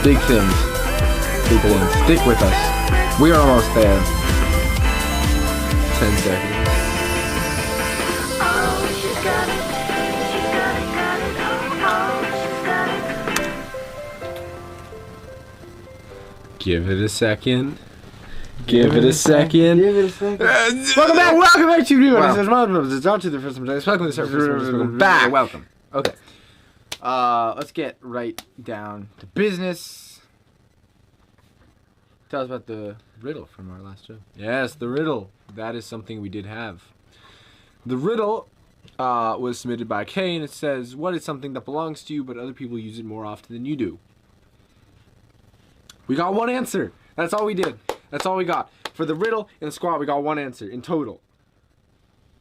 Big things. Big things. Stick with us. We are almost there. 10 seconds. Give it a second. Give it a second. Welcome back. Welcome back to you. It's on to the first time. Welcome to the first back. Welcome. Okay. Let's get right down to business. Tell us about the riddle from our last show. Yes, the riddle. That is something we did have. The riddle was submitted by Kay, and it says, "What is something that belongs to you, but other people use it more often than you do?" We got one answer. That's all we did. That's all we got. For the riddle and the squat, we got one answer in total.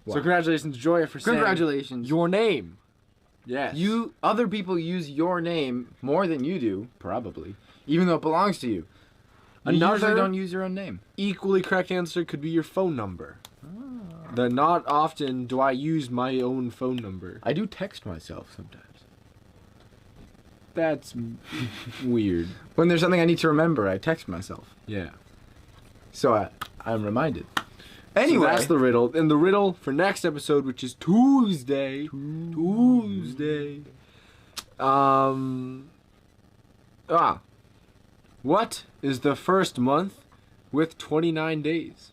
Wow. So congratulations, Joya, for saying your name. Yes. Other people use your name more than you do, probably, even though it belongs to you. You usually don't use your own name. Equally correct answer could be your phone number. Oh. Not often do I use my own phone number. I do text myself sometimes. That's weird. When there's something I need to remember, I text myself. Yeah. So I'm reminded. Anyway, so that's the riddle. And the riddle for next episode, which is Tuesday. What is the first month with 29 days?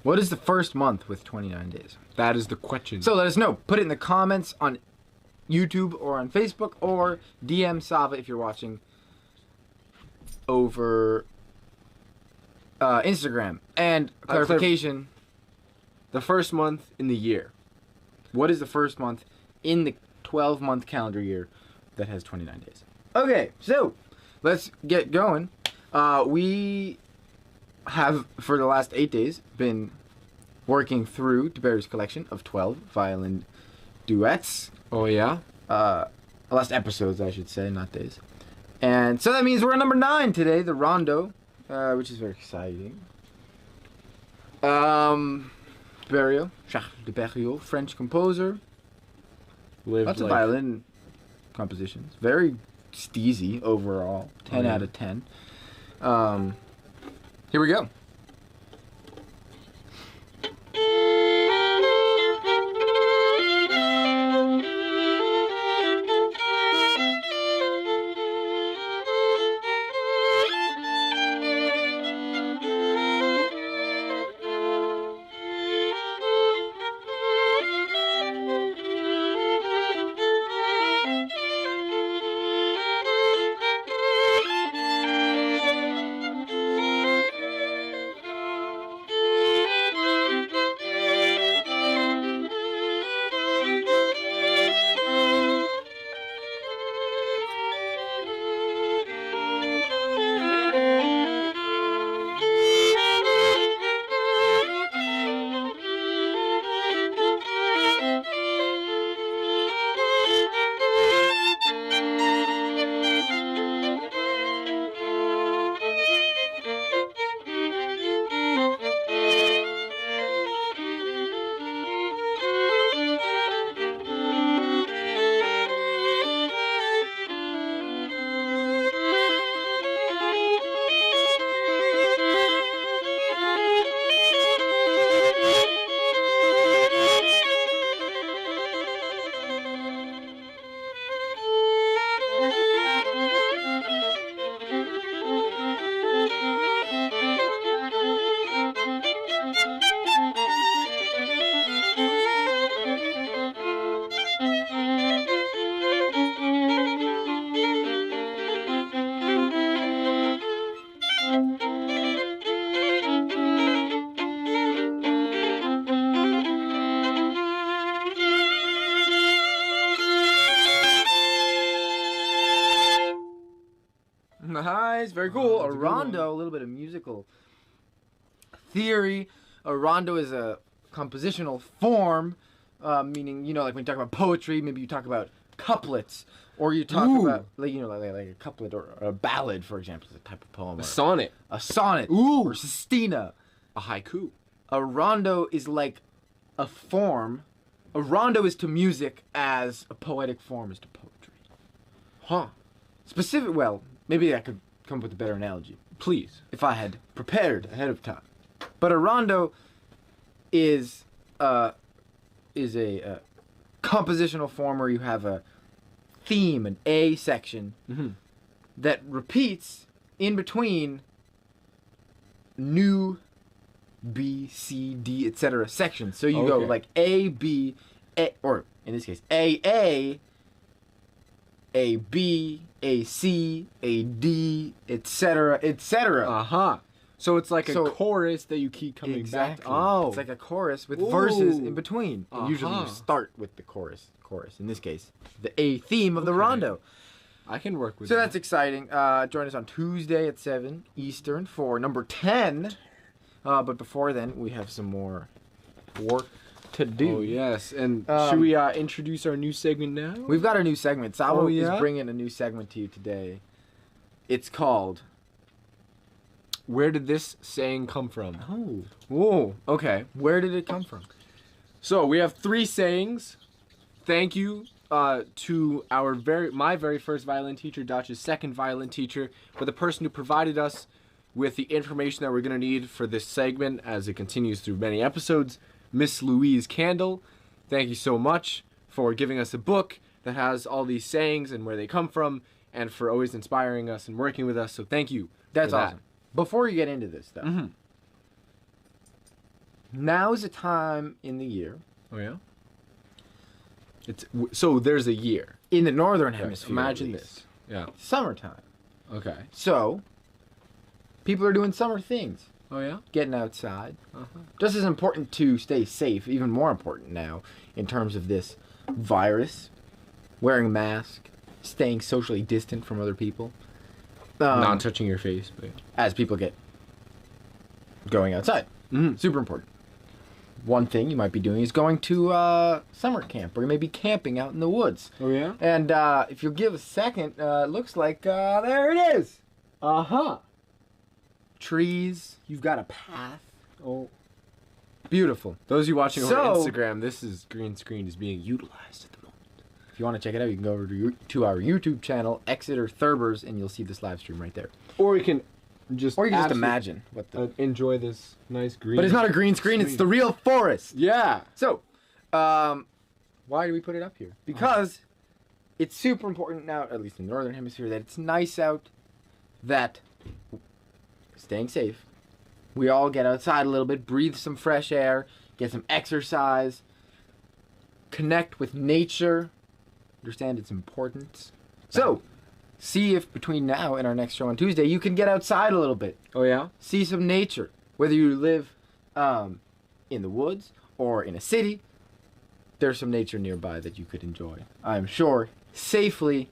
What is the first month with 29 days? That is the question. So let us know. Put it in the comments on YouTube or on Facebook, or DM Sava if you're watching over Instagram. And clarification, the first month in the year. What is the first month in the 12-month calendar year that has 29 days? Okay, so let's get going. We have, for the last 8 days, been working through DeBerry's collection of 12 violin duets. Oh, yeah? Last episodes, I should say, not days. And so that means we're at number 9 today, the rondo, which is very exciting. Charles de Berriot, French composer. Lots of violin compositions. Very steezy overall. 10 out of 10. Here we go. Nice, very cool. A rondo, a little bit of musical theory. A rondo is a compositional form, meaning, you know, like when you talk about poetry, maybe you talk about couplets, or you talk about, like, you know, like a couplet or a ballad, for example, is a type of poem. A sonnet. A sonnet. Ooh. Or sestina. A haiku. A rondo is like a form. A rondo is to music as a poetic form is to poetry. Huh. Specific. Well, maybe I could come up with a better analogy. Please. If I had prepared ahead of time. But a rondo is a compositional form where you have a theme, an A section, that repeats in between new B, C, D, etc. sections. So you go like A, B, A, or in this case, A, B, A, C, A, D, etc., etc. So it's like a chorus that you keep coming back to. Oh. It's like a chorus with verses in between. And usually you start with the chorus. In this case, the A theme of the rondo. I can work with that. So that's exciting. Join us on Tuesday at 7 Eastern for number 10. But before then, we have some more work to do. Oh, yes. And should we introduce our new segment now? We've got a new segment. Sava is bringing a new segment to you today. It's called... Where did this saying come from? Oh. Whoa. Okay. Where did it come from? So we have 3 sayings. Thank you to my very first violin teacher, Dacha's second violin teacher, for the person who provided us with the information that we're going to need for this segment as it continues through many episodes, Miss Louise Candle. Thank you so much for giving us a book that has all these sayings and where they come from, and for always inspiring us and working with us. So thank you. That's awesome. Before you get into this, though, now's a time in the year. Oh yeah. So there's a year in the northern hemisphere. Imagine this. Yeah. Summertime. Okay. So people are doing summer things. Oh yeah. Getting outside. Just as important to stay safe, even more important now in terms of this virus. Wearing a mask, staying socially distant from other people. Not touching your face, but... As people get going outside. Super important. One thing you might be doing is going to summer camp, or you may be camping out in the woods. Oh, yeah? And if you'll give a second, it looks like there it is. Trees. You've got a path. Oh. Beautiful. Those of you watching over Instagram, this green screen is being utilized at the moment. If you want to check it out, you can go over to our YouTube channel, Exeter Thurbers, and you'll see this live stream right there. Or you can just imagine what enjoy this nice green. But it's not a green screen; it's the real forest. Yeah. So, why do we put it up here? Because it's super important now, at least in the northern hemisphere, that it's nice out. That staying safe. We all get outside a little bit, breathe some fresh air, get some exercise, connect with nature. Understand its importance. So, see if between now and our next show on Tuesday, you can get outside a little bit. Oh, yeah? See some nature. Whether you live in the woods or in a city, there's some nature nearby that you could enjoy, I'm sure, safely,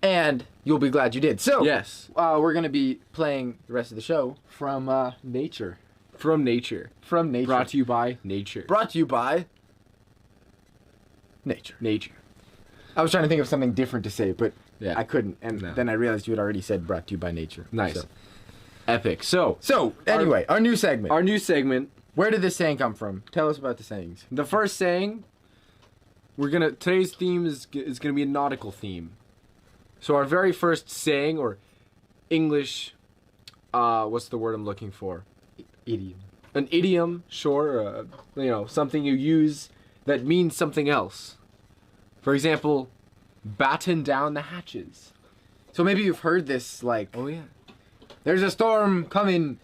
and you'll be glad you did. So, yes, we're going to be playing the rest of the show from nature. From nature. From nature. Brought to you by nature. Brought to you by nature. Nature. I was trying to think of something different to say, but yeah. I couldn't. And then I realized you had already said brought to you by nature. Nice. So. Epic. So anyway, our new segment. Our new segment. Where did this saying come from? Tell us about the sayings. The first saying, today's theme is gonna be a nautical theme. So our very first saying, or English, what's the word I'm looking for? Idiom. An idiom, sure. Something you use that means something else. For example, batten down the hatches. So maybe you've heard this, like, oh yeah, there's a storm coming,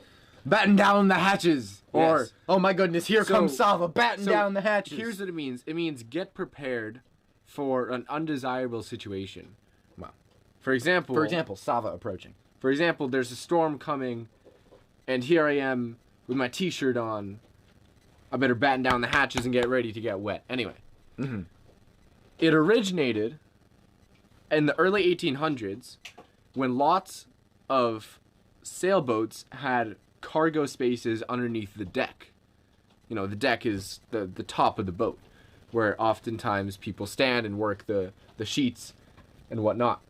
batten down the hatches. Or, yes. Oh my goodness, here comes Sava, batten down the hatches. Here's what it means. It means get prepared for an undesirable situation. Wow. For example, Sava approaching. For example, there's a storm coming, and here I am with my t-shirt on. I better batten down the hatches and get ready to get wet. Anyway. It originated in the early 1800s when lots of sailboats had cargo spaces underneath the deck. The deck is the top of the boat, where oftentimes people stand and work the sheets and whatnot.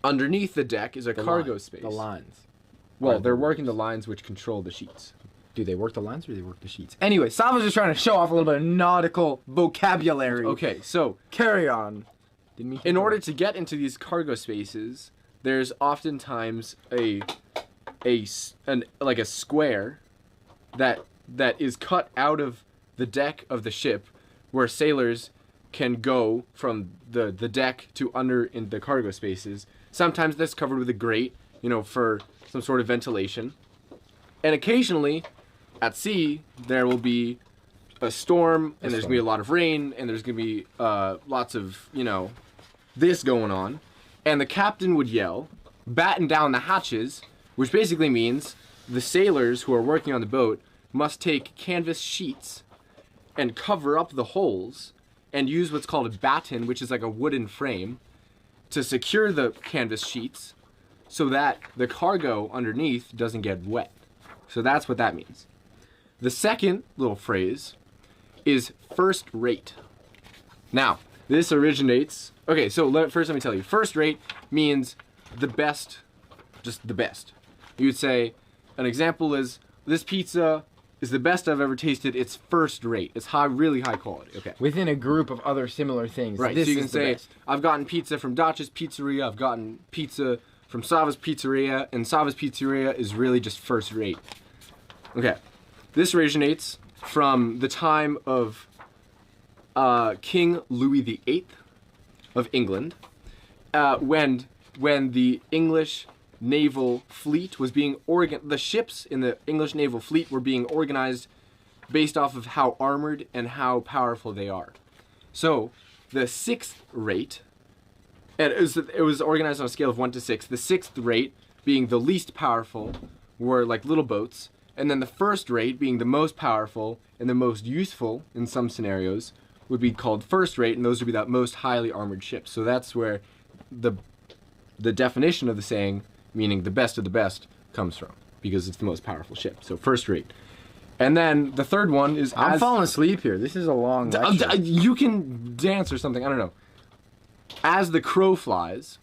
Underneath the deck is a cargo space. The lines. Well, they're working the lines which control the sheets. Do they work the lines or do they work the sheets? Anyway, Sava's just trying to show off a little bit of nautical vocabulary. Okay, so carry on. Didn't mean to in interrupt. order to get into these cargo spaces, there's oftentimes like a square that is cut out of the deck of the ship, where sailors can go from the deck to under in the cargo spaces. Sometimes that's covered with a grate, for some sort of ventilation. And occasionally, at sea, there will be a storm, and there's going to be a lot of rain, and there's going to be lots of, this going on. And the captain would yell, batten down the hatches, which basically means the sailors who are working on the boat must take canvas sheets and cover up the holes and use what's called a batten, which is like a wooden frame, to secure the canvas sheets so that the cargo underneath doesn't get wet. So that's what that means. The second little phrase is first rate. Now, this originates... Okay, so first let me tell you. First rate means the best, just the best. You'd say, an example is, this pizza is the best I've ever tasted. It's first rate. It's really high quality. Okay. Within a group of other similar things. Right, This so you can is the say, best. I've gotten pizza from Dacha's Pizzeria, I've gotten pizza from Sava's Pizzeria, and Sava's Pizzeria is really just first rate. Okay. This originates from the time of King Louis VIII of England, when the English naval fleet was being the ships in the English naval fleet were being organized based off of how armored and how powerful they are. So the sixth rate, and it was organized on a scale of 1 to 6. The sixth rate being the least powerful were like little boats, and then the first rate being the most powerful and the most useful in some scenarios would be called first rate, and those would be the most highly armored ships. So that's where the definition of the saying, meaning the best of the best, comes from, because it's the most powerful ship. So first rate. And then the third one is... I'm falling asleep here. This is a long lecture. You can dance or something, I don't know. As the crow flies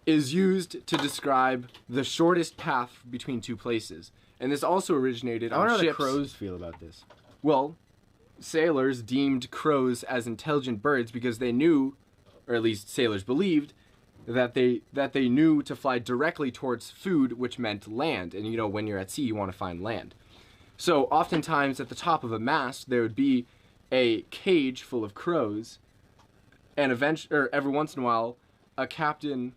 is used to describe the shortest path between two places. And this also originated I on wonder how the ships. crows feel about this. Well, sailors deemed crows as intelligent birds because they knew, or at least sailors believed, that they knew to fly directly towards food, which meant land. And when you're at sea, you want to find land. So oftentimes at the top of a mast, there would be a cage full of crows, and every once in a while, a captain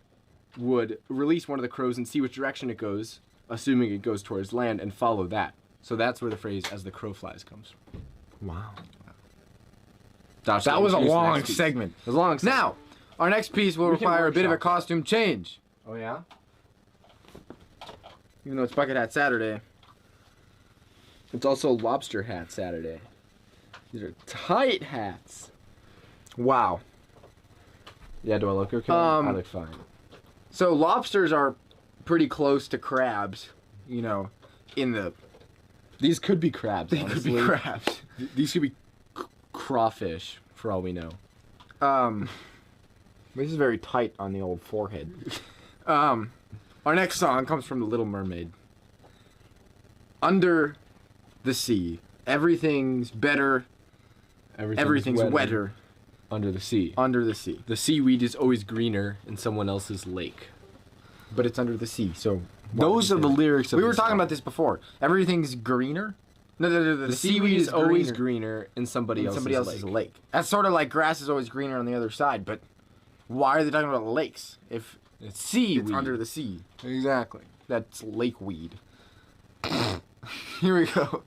would release one of the crows and see which direction it goes, assuming it goes towards land, and follow that. So that's where the phrase "as the crow flies" comes from. Wow. Dacha, That was a introduce the long next piece. segment. It was a long segment. Now, our next piece will We can require a bit of a workshop that. costume change. Oh yeah? Even though it's Bucket Hat Saturday. It's also Lobster Hat Saturday. These are tight hats. Wow. Yeah, do I look okay? I I look fine. So lobsters are pretty close to crabs, in the... These could be crabs, They could be honestly. crabs. These could be crawfish, for all we know. This is very tight on the old forehead. Our next song comes from The Little Mermaid. Under the sea. Everything's better. Everything's wetter. Under the sea. Under the sea. The seaweed is always greener in someone else's lake. But it's under the sea, so... Those are the lyrics of We were the talking song. about this before. Everything's greener? No, The seaweed is always greener in somebody else's lake. lake. That's sort of like grass is always greener on the other side, but why are they talking about lakes if It's seaweed. it's under the sea? Exactly. That's lake weed. Here we go.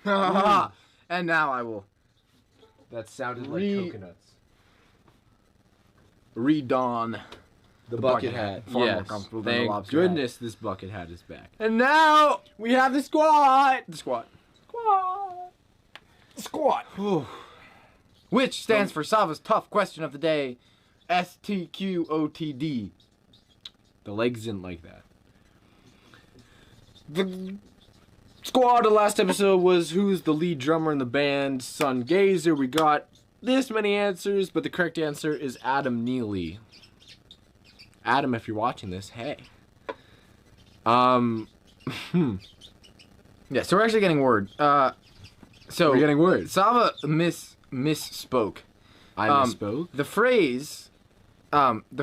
And now I will That sounded like coconuts. redon The bucket hat. Far more Yes. comfortable than the Thank lobster hat. goodness this bucket hat is back. And now We have the squat. the squat. Squat. Which stands for Sava's tough question of the day. STQOTD. The legs didn't like that. The squad of the last episode was who's the lead drummer in the band, Sun Gazer. We got this many answers, but the correct answer is Adam Neely. Adam, if you're watching this, hey. Yeah, so we're actually getting word. So We're getting words. Sava misspoke. I misspoke. The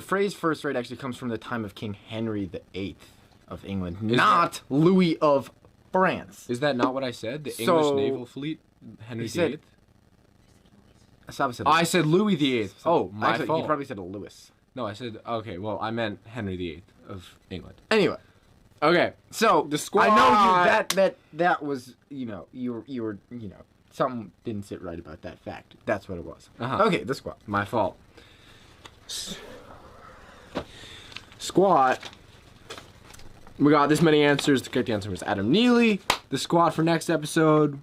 phrase first rate actually comes from the time of King Henry VIII of England, not Louis of France. Is that not what I said? The So- English naval fleet, Henry said- VIII? Sava said I said Louis VIII. Oh, my actually, fault. you probably said a Louis. No, I said, okay, well, I meant Henry VIII of England. Anyway, Okay. so The squad. I know that was you were something didn't sit right about that fact. That's what it was. Uh-huh. Okay, the squat. My fault. Squat. We got this many answers. The correct answer was Adam Neely. The squat for next episode.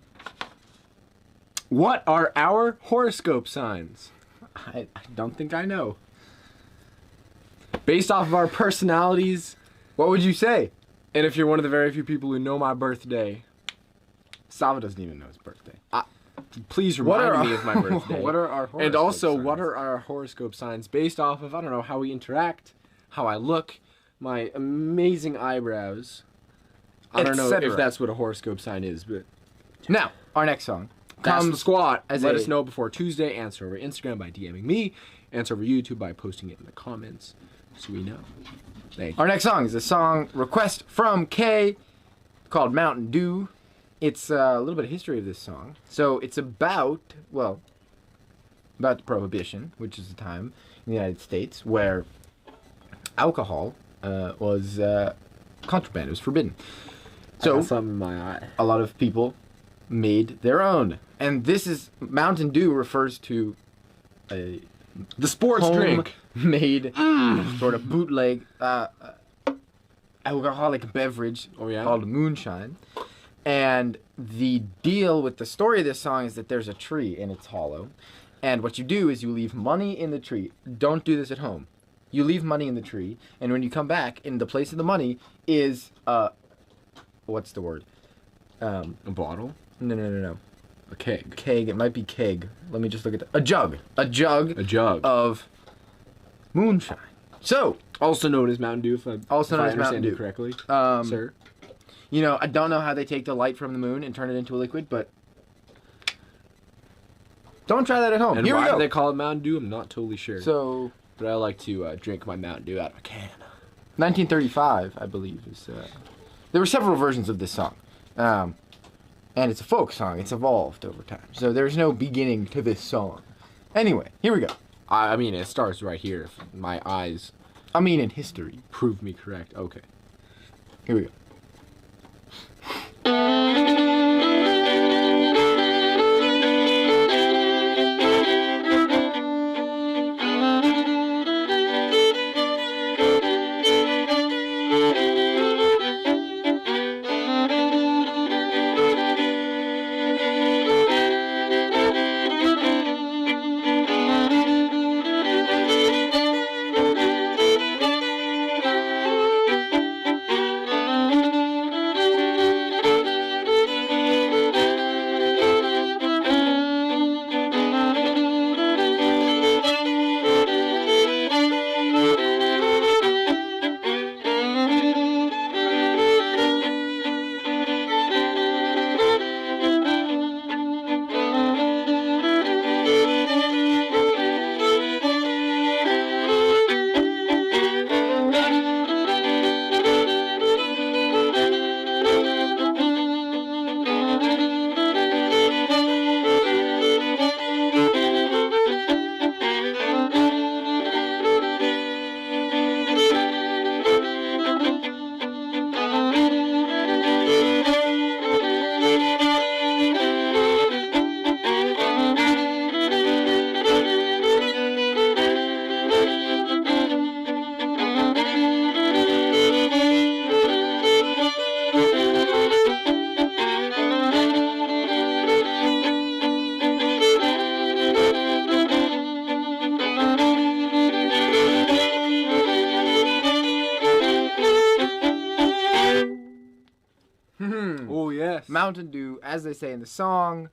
What are our horoscope signs? I don't think I know. Based off of our personalities, What would you say? and if you're one of the very few people who know my birthday, Sava doesn't even know his birthday. please What remind are me of my birthday. What are our horoscope And also, signs? what are our horoscope signs based off of, I don't know, how we interact, how I look, my amazing eyebrows. I don't know Etc. if that's what a horoscope sign is, but Now, our next song that's the comes squat. as Let a- us know before Tuesday. Answer over Instagram by DMing me. Answer over YouTube by posting it in the comments so we know. Thank you. Our next song is a song request from Kay called Mountain Dew. It's a little bit of history of this song. So it's about the Prohibition, which is a time in the United States where alcohol was contraband. It was forbidden. So something in my eye. a lot of people made their own. And this is Mountain Dew refers to a The sports drink. made sort of bootleg alcoholic beverage Oh, yeah? called moonshine. And the deal with the story of this song is that there's a tree and it's hollow. And what you do is you leave money in the tree. Don't do this at home. You leave money in the tree, and when you come back, in the place of the money is what's the word? A bottle? No. A keg. Keg. It might be keg. Let me just look at a jug. A jug A jug. of moonshine. So, Also known as Mountain Dew, if I Also known as understand Mountain you Dew. correctly, sir, sir. I don't know how they take the light from the moon and turn it into a liquid, but don't try that at home. And Here we why go. do they call it Mountain Dew? I'm not totally sure. So, But I like to drink my Mountain Dew out of a can. 1935, I believe, is. There were several versions of this song, and it's a folk song. It's evolved over time, so there's no beginning to this song. Anyway, here we go. I mean, it starts right here. If my eyes I mean, in history. prove me correct. Okay. Here we go. Mountain Dew, as they say in the song.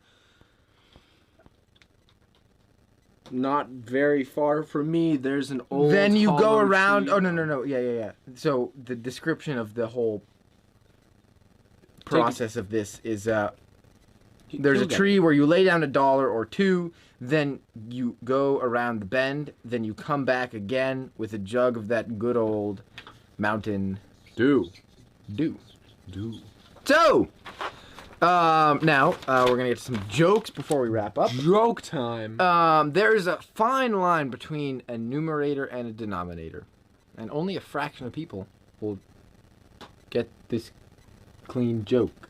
Not very far from me, there's an old Then you go hollow around. tree. Oh, no. Yeah. So the description of the whole process of this is there's a tree where you lay down $1 or $2, then you go around the bend, then you come back again with a jug of that good old Mountain Dew. Dew. So, now we're gonna get to some jokes before we wrap up. Joke time. There's a fine line between a numerator and a denominator, and only a fraction of people will get this clean joke.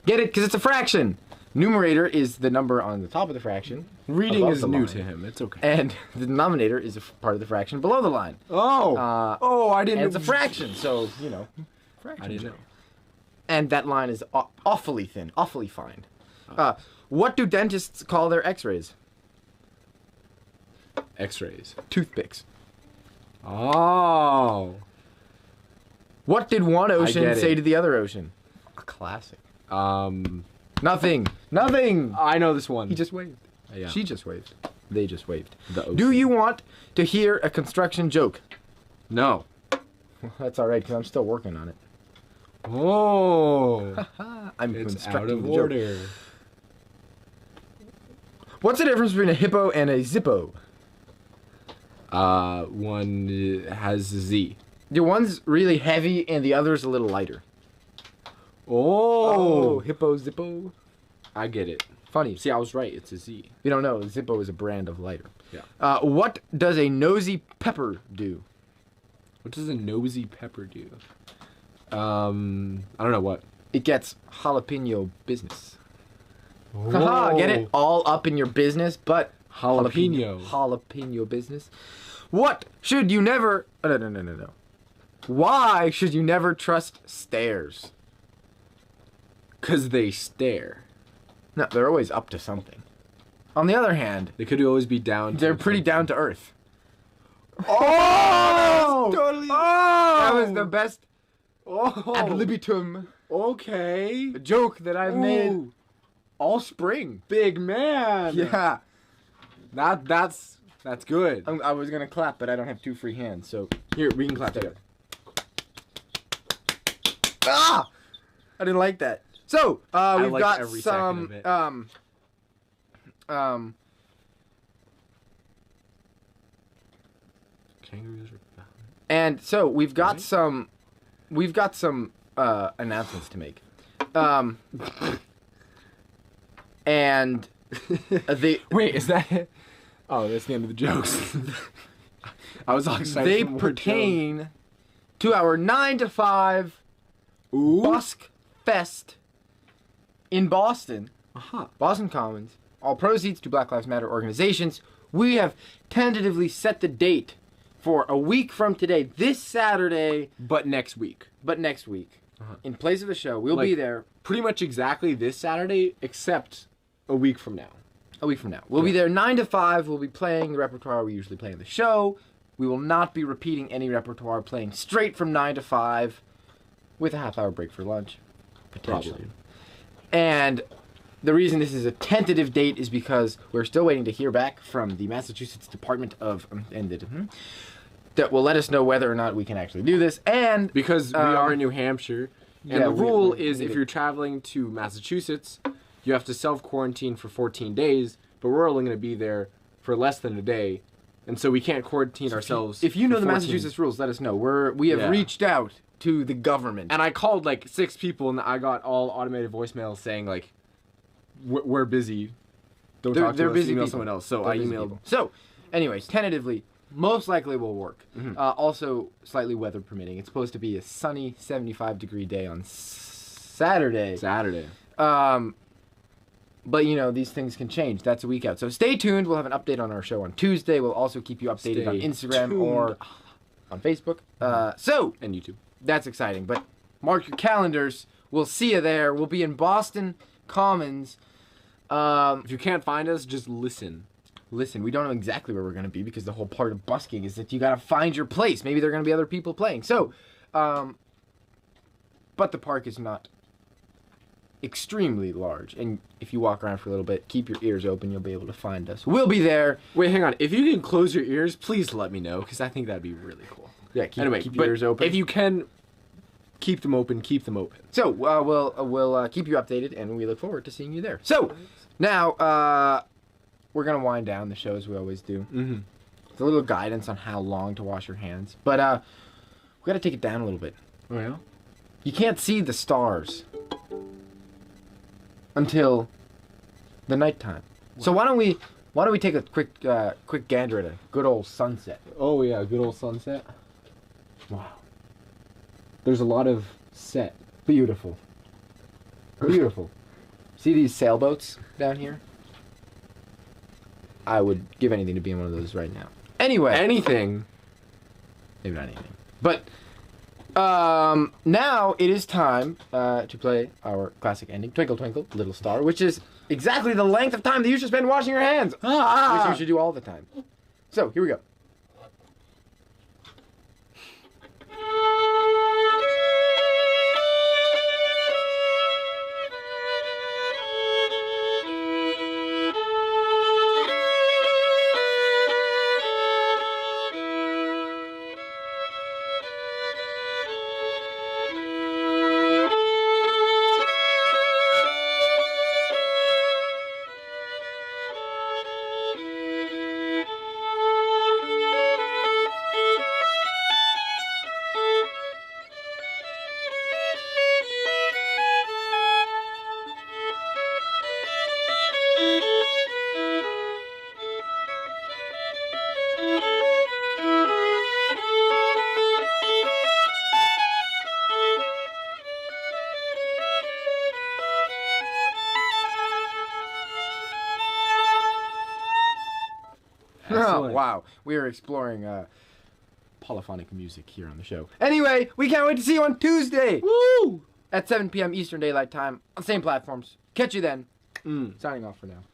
Get it? Because it's a fraction. Numerator is the number on the top of the fraction. Reading is new line. to him. It's okay. And the denominator is a part of the fraction below the line. Oh. I didn't. And it's a fraction, so fraction. I didn't know. And that line is awfully thin, awfully fine. What do dentists call their X-rays? X-rays. Toothpicks. Oh. What did one ocean get say it. to the other ocean? A classic. Nothing. I know this one. He just waved. Yeah. She just waved. They just waved. The ocean. Do you want to hear a construction joke? No. That's all right, because I'm still working on it. Oh. I'm It's constructing out of the joke. order. What's the difference between a hippo and a zippo? One has a Z. The one's really heavy and the other's a little lighter. Oh. Hippo, zippo. I get it. Funny. See, I was right. It's a Z. You don't know, Zippo is a brand of lighter. Yeah. What does a nosy pepper do? What does a nosy pepper do? I don't know what. It gets jalapeno business. Haha, get it? All up in your business, but Jalapeno. Jalapeno business. What should you never... Oh, no. Why should you never trust stairs? 'Cause they stare. No, they're always up to something. On the other hand, They could always be down. they're pretty down to earth. Oh! Totally. Oh! That was the best Oh! ad libitum Okay. joke that I've made Ooh. all spring. Big man. Yeah. That's good. I was gonna clap, but I don't have 2 free hands, so... Here, we can clap together. Ah! I didn't like that. So, we've liked got every second some, of it. Kangaroos are bad. and so we've got Really? some announcements to make. And they Wait, is that it? Oh, that's the end of the jokes. I was all excited. they for more pertain to our 9 to 5 jokes. Ooh. Busk Fest in Boston. Uh-huh. Boston Commons. All proceeds to Black Lives Matter organizations. We have tentatively set the date for a week from today, this Saturday, But next week. but next week. Uh-huh. In place of the show, we'll be Like- there Pretty much exactly this Saturday, except a week from now. a week from now. We'll be there 9 to 5. We'll be playing the repertoire we usually play in the show. We will not be repeating any repertoire, playing straight from 9 to 5 with a half-hour break for lunch, potentially. Probably. And the reason this is a tentative date is because we're still waiting to hear back from the Massachusetts Department of... that will let us know whether or not we can actually do this. And Because we are in New Hampshire, and yeah, the we- rule we is need if it. you're traveling to Massachusetts, you have to self-quarantine for 14 days, but we're only going to be there for less than a day, and so we can't quarantine ourselves. if you know for the 14. Massachusetts rules, let us know. We have Yeah. reached out to the government. And I called like 6 people, and I got all automated voicemails saying like, "We're busy. Don't talk to they're us. busy Email people. someone else." So They're I busy emailed. people. So, anyways, tentatively, most likely will work. Also, slightly weather permitting. It's supposed to be a sunny 75-degree day on Saturday. But, you know, these things can change. That's a week out. So stay tuned. We'll have an update on our show on Tuesday. We'll also keep you updated on Stay Instagram tuned. or on Facebook. So, And YouTube. that's exciting. But mark your calendars. We'll see you there. We'll be in Boston Commons. If you can't find us, just listen. Listen, we don't know exactly where we're going to be because the whole part of busking is that you got to find your place. Maybe there are going to be other people playing. So, but the park is not extremely large. And if you walk around for a little bit, keep your ears open, you'll be able to find us. We'll be there. Wait, hang on. If you can close your ears, please let me know, because I think that'd be really cool. Yeah, keep your ears open. If you can keep them open, keep them open. So we'll keep you updated, and we look forward to seeing you there. So now we're gonna wind down the show as we always do. Mm-hmm. It's a little guidance on how long to wash your hands, but we gotta take it down a little bit. Oh yeah. You can't see the stars until the nighttime. So why don't we take a quick gander at a good old sunset? Oh yeah, good old sunset. Wow. There's a lot of set. Beautiful. Beautiful. See these sailboats down here? I would give anything to be in one of those right now. Anyway. Anything. Maybe not anything. But now it is time to play our classic ending, Twinkle Twinkle Little Star, which is exactly the length of time that you should spend washing your hands. Which you should do all the time. So, here we go. Oh, wow. We are exploring polyphonic music here on the show. Anyway, we can't wait to see you on Tuesday. Woo! At 7 p.m. Eastern Daylight Time on the same platforms. Catch you then. Signing off for now.